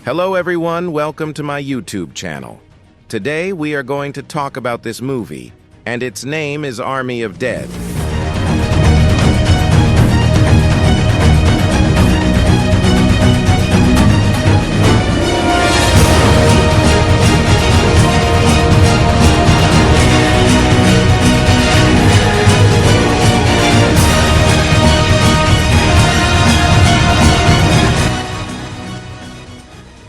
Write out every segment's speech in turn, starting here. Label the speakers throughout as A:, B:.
A: Hello everyone, welcome to my YouTube channel. Today we are going to talk about this movie, and its name is Army of Dead.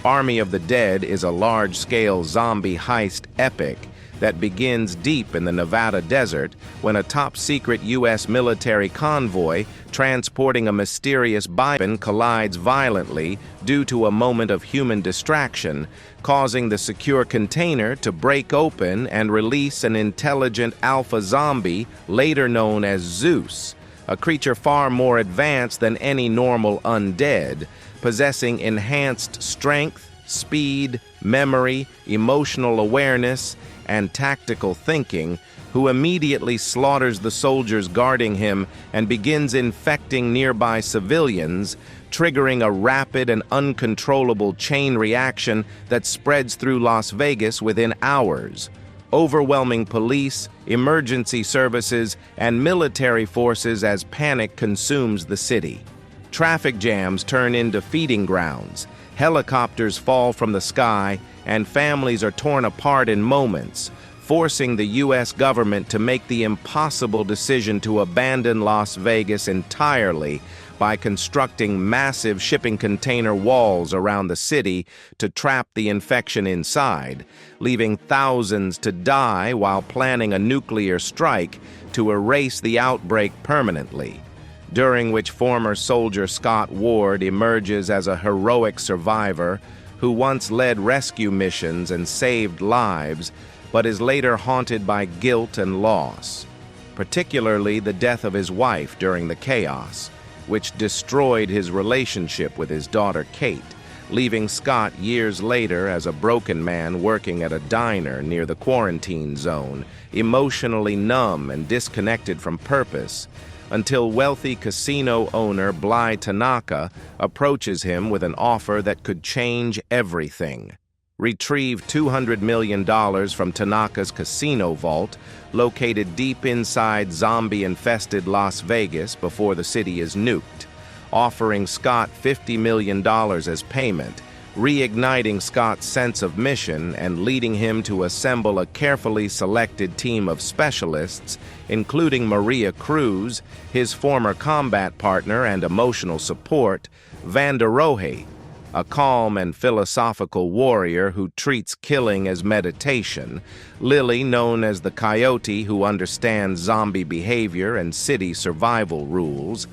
A: Army of the Dead is a large-scale zombie heist epic that begins deep in the Nevada desert when a top-secret U.S. military convoy transporting a mysterious weapon collides violently due to a moment of human distraction, causing the secure container to break open and release an intelligent alpha zombie, later known as Zeus, a creature far more advanced than any normal undead, possessing enhanced strength, speed, memory, emotional awareness, and tactical thinking, who immediately slaughters the soldiers guarding him and begins infecting nearby civilians, triggering a rapid and uncontrollable chain reaction that spreads through Las Vegas within hours, overwhelming police, emergency services, and military forces as panic consumes the city. Traffic jams turn into feeding grounds, helicopters fall from the sky, and families are torn apart in moments, forcing the U.S. government to make the impossible decision to abandon Las Vegas entirely by constructing massive shipping container walls around the city to trap the infection inside, leaving thousands to die while planning a nuclear strike to erase the outbreak permanently, during which former soldier Scott Ward emerges as a heroic survivor who once led rescue missions and saved lives, but is later haunted by guilt and loss, particularly the death of his wife during the chaos, which destroyed his relationship with his daughter Kate, leaving Scott years later as a broken man working at a diner near the quarantine zone, emotionally numb and disconnected from purpose, until wealthy casino owner Bly Tanaka approaches him with an offer that could change everything. Retrieve $200 million from Tanaka's casino vault, located deep inside zombie-infested Las Vegas before the city is nuked, offering Scott $50 million as payment, reigniting Scott's sense of mission and leading him to assemble a carefully selected team of specialists, including Maria Cruz, his former combat partner and emotional support, Vanderohe, a calm and philosophical warrior who treats killing as meditation, Lily, known as the Coyote who understands zombie behavior and city survival rules,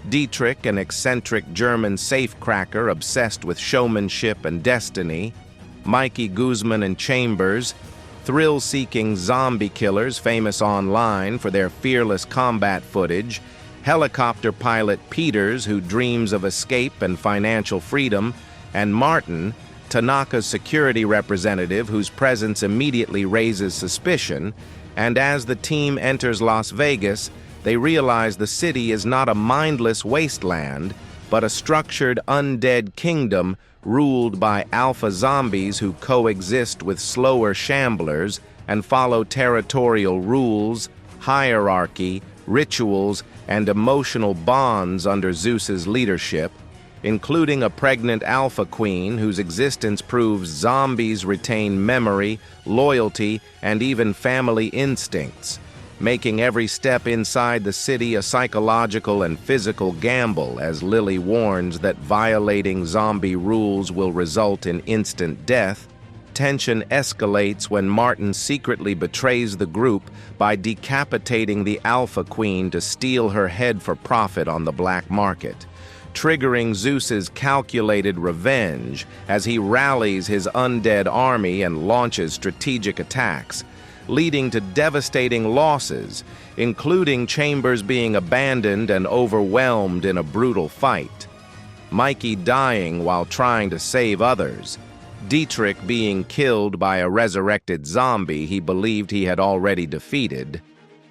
A: Dietrich, an eccentric German safecracker obsessed with showmanship and destiny, Mikey Guzman and Chambers, thrill-seeking zombie killers famous online for their fearless combat footage, helicopter pilot Peters, who dreams of escape and financial freedom, and Martin, Tanaka's security representative whose presence immediately raises suspicion, and as the team enters Las Vegas, they realize the city is not a mindless wasteland, but a structured undead kingdom ruled by alpha zombies who coexist with slower shamblers and follow territorial rules, hierarchy, rituals, and emotional bonds under Zeus's leadership, including a pregnant alpha queen whose existence proves zombies retain memory, loyalty, and even family instincts, making every step inside the city a psychological and physical gamble, as Lily warns that violating zombie rules will result in instant death. Tension escalates when Martin secretly betrays the group by decapitating the Alpha Queen to steal her head for profit on the black market, triggering Zeus's calculated revenge as he rallies his undead army and launches strategic attacks, leading to devastating losses, including Chambers being abandoned and overwhelmed in a brutal fight, Mikey dying while trying to save others, Dietrich being killed by a resurrected zombie he believed he had already defeated,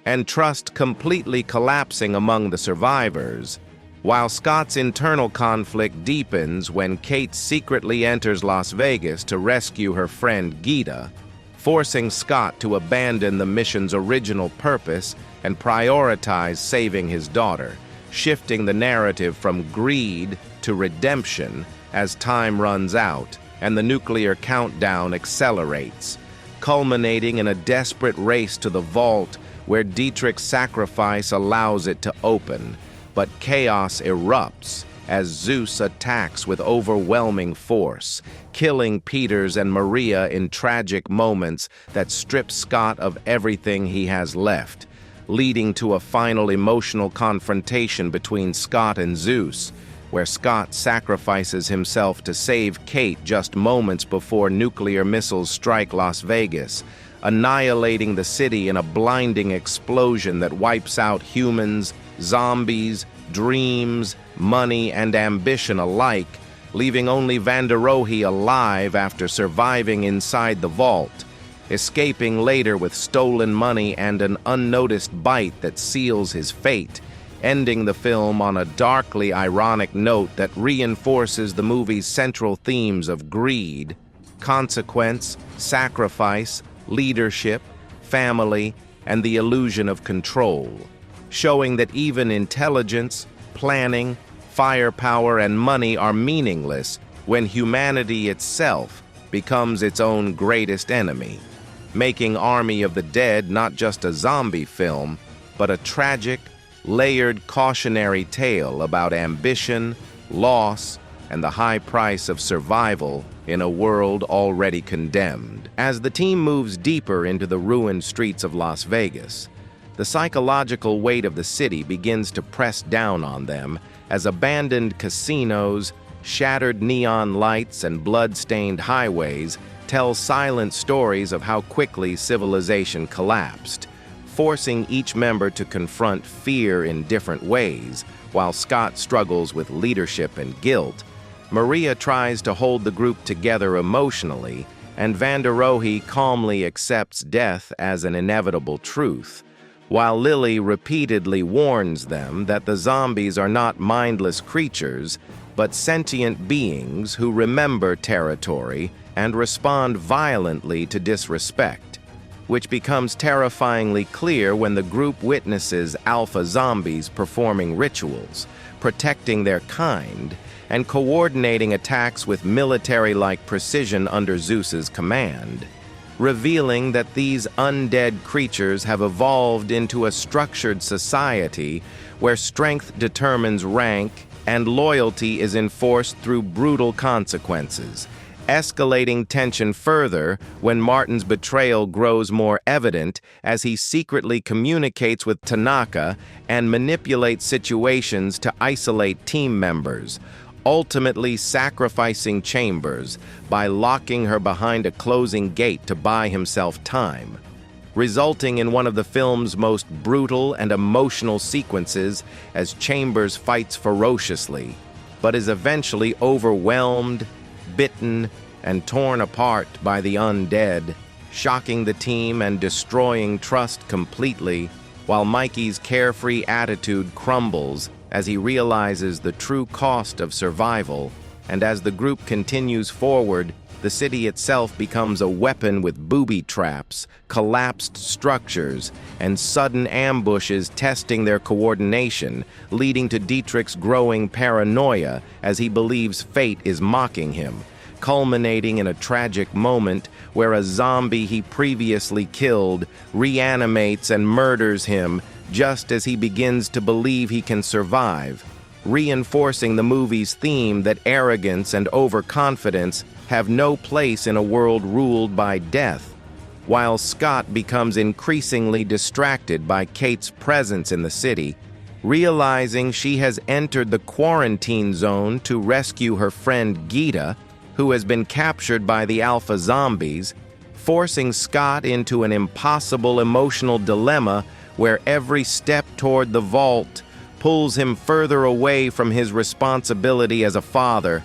A: and trust completely collapsing among the survivors, while Scott's internal conflict deepens when Kate secretly enters Las Vegas to rescue her friend Gita, forcing Scott to abandon the mission's original purpose and prioritize saving his daughter, shifting the narrative from greed to redemption as time runs out and the nuclear countdown accelerates, culminating in a desperate race to the vault where Dietrich's sacrifice allows it to open. But chaos erupts as Zeus attacks with overwhelming force, killing Peters and Maria in tragic moments that strip Scott of everything he has left, leading to a final emotional confrontation between Scott and Zeus, where Scott sacrifices himself to save Kate just moments before nuclear missiles strike Las Vegas, annihilating the city in a blinding explosion that wipes out humans, zombies, dreams, money, and ambition alike, leaving only Vanderohe alive after surviving inside the vault, escaping later with stolen money and an unnoticed bite that seals his fate, ending the film on a darkly ironic note that reinforces the movie's central themes of greed, consequence, sacrifice, leadership, family, and the illusion of control, showing that even intelligence, planning, firepower, and money are meaningless when humanity itself becomes its own greatest enemy, making Army of the Dead not just a zombie film, but a tragic, layered cautionary tale about ambition, loss, and the high price of survival in a world already condemned. As the team moves deeper into the ruined streets of Las Vegas, the psychological weight of the city begins to press down on them as abandoned casinos, shattered neon lights, and blood-stained highways tell silent stories of how quickly civilization collapsed, forcing each member to confront fear in different ways. While Scott struggles with leadership and guilt, Maria tries to hold the group together emotionally, and Vanderohe calmly accepts death as an inevitable truth, while Lily repeatedly warns them that the zombies are not mindless creatures, but sentient beings who remember territory and respond violently to disrespect, which becomes terrifyingly clear when the group witnesses alpha zombies performing rituals, protecting their kind, and coordinating attacks with military-like precision under Zeus's command, revealing that these undead creatures have evolved into a structured society where strength determines rank and loyalty is enforced through brutal consequences, escalating tension further when Martin's betrayal grows more evident as he secretly communicates with Tanaka and manipulates situations to isolate team members, ultimately sacrificing Chambers by locking her behind a closing gate to buy himself time, resulting in one of the film's most brutal and emotional sequences as Chambers fights ferociously, but is eventually overwhelmed, bitten, and torn apart by the undead, shocking the team and destroying trust completely, while Mikey's carefree attitude crumbles as he realizes the true cost of survival, and as the group continues forward, the city itself becomes a weapon with booby traps, collapsed structures, and sudden ambushes testing their coordination, leading to Dietrich's growing paranoia as he believes fate is mocking him, culminating in a tragic moment where a zombie he previously killed reanimates and murders him just as he begins to believe he can survive, reinforcing the movie's theme that arrogance and overconfidence have no place in a world ruled by death, while Scott becomes increasingly distracted by Kate's presence in the city, realizing she has entered the quarantine zone to rescue her friend Gita, who has been captured by the alpha zombies, forcing Scott into an impossible emotional dilemma where every step toward the vault pulls him further away from his responsibility as a father.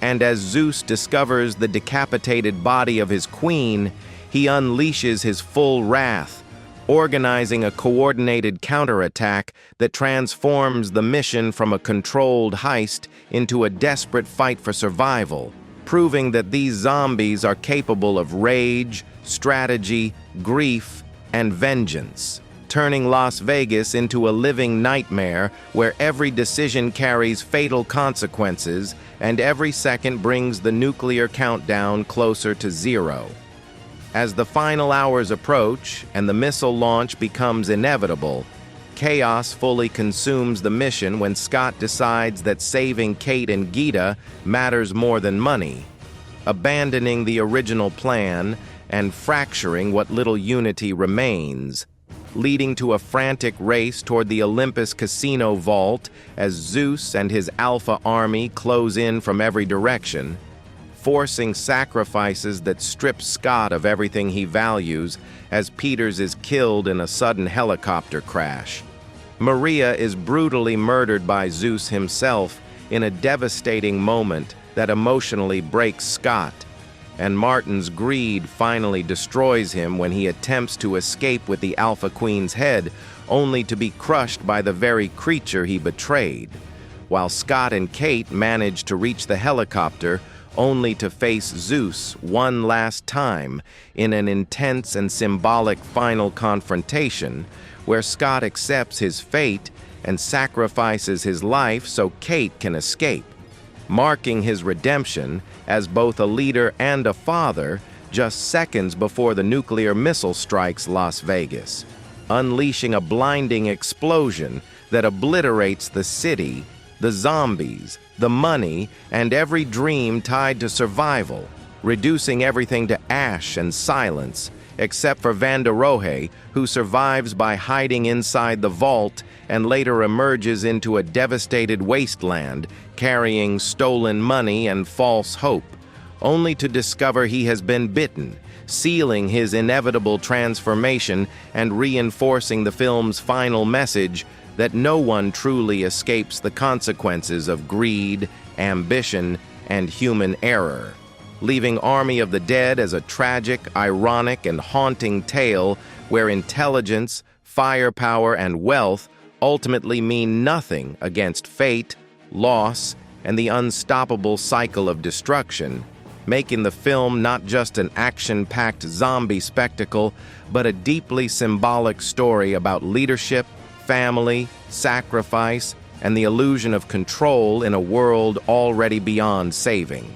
A: And as Zeus discovers the decapitated body of his queen, he unleashes his full wrath, organizing a coordinated counterattack that transforms the mission from a controlled heist into a desperate fight for survival, proving that these zombies are capable of rage, strategy, grief, and vengeance, turning Las Vegas into a living nightmare where every decision carries fatal consequences and every second brings the nuclear countdown closer to zero. As the final hours approach and the missile launch becomes inevitable, chaos fully consumes the mission when Scott decides that saving Kate and Gita matters more than money, abandoning the original plan and fracturing what little unity remains, leading to a frantic race toward the Olympus casino vault as Zeus and his Alpha army close in from every direction, forcing sacrifices that strip Scott of everything he values as Peters is killed in a sudden helicopter crash. Maria is brutally murdered by Zeus himself in a devastating moment that emotionally breaks Scott, and Martin's greed finally destroys him when he attempts to escape with the Alpha Queen's head, only to be crushed by the very creature he betrayed, while Scott and Kate manage to reach the helicopter only to face Zeus one last time in an intense and symbolic final confrontation where Scott accepts his fate and sacrifices his life so Kate can escape, marking his redemption as both a leader and a father just seconds before the nuclear missile strikes Las Vegas, unleashing a blinding explosion that obliterates the city, the zombies, the money, and every dream tied to survival, reducing everything to ash and silence, except for Vanderohe, who survives by hiding inside the vault and later emerges into a devastated wasteland, carrying stolen money and false hope, only to discover he has been bitten, sealing his inevitable transformation and reinforcing the film's final message that no one truly escapes the consequences of greed, ambition, and human error, leaving Army of the Dead as a tragic, ironic, and haunting tale where intelligence, firepower, and wealth ultimately mean nothing against fate, loss, and the unstoppable cycle of destruction, making the film not just an action-packed zombie spectacle, but a deeply symbolic story about leadership, family, sacrifice, and the illusion of control in a world already beyond saving.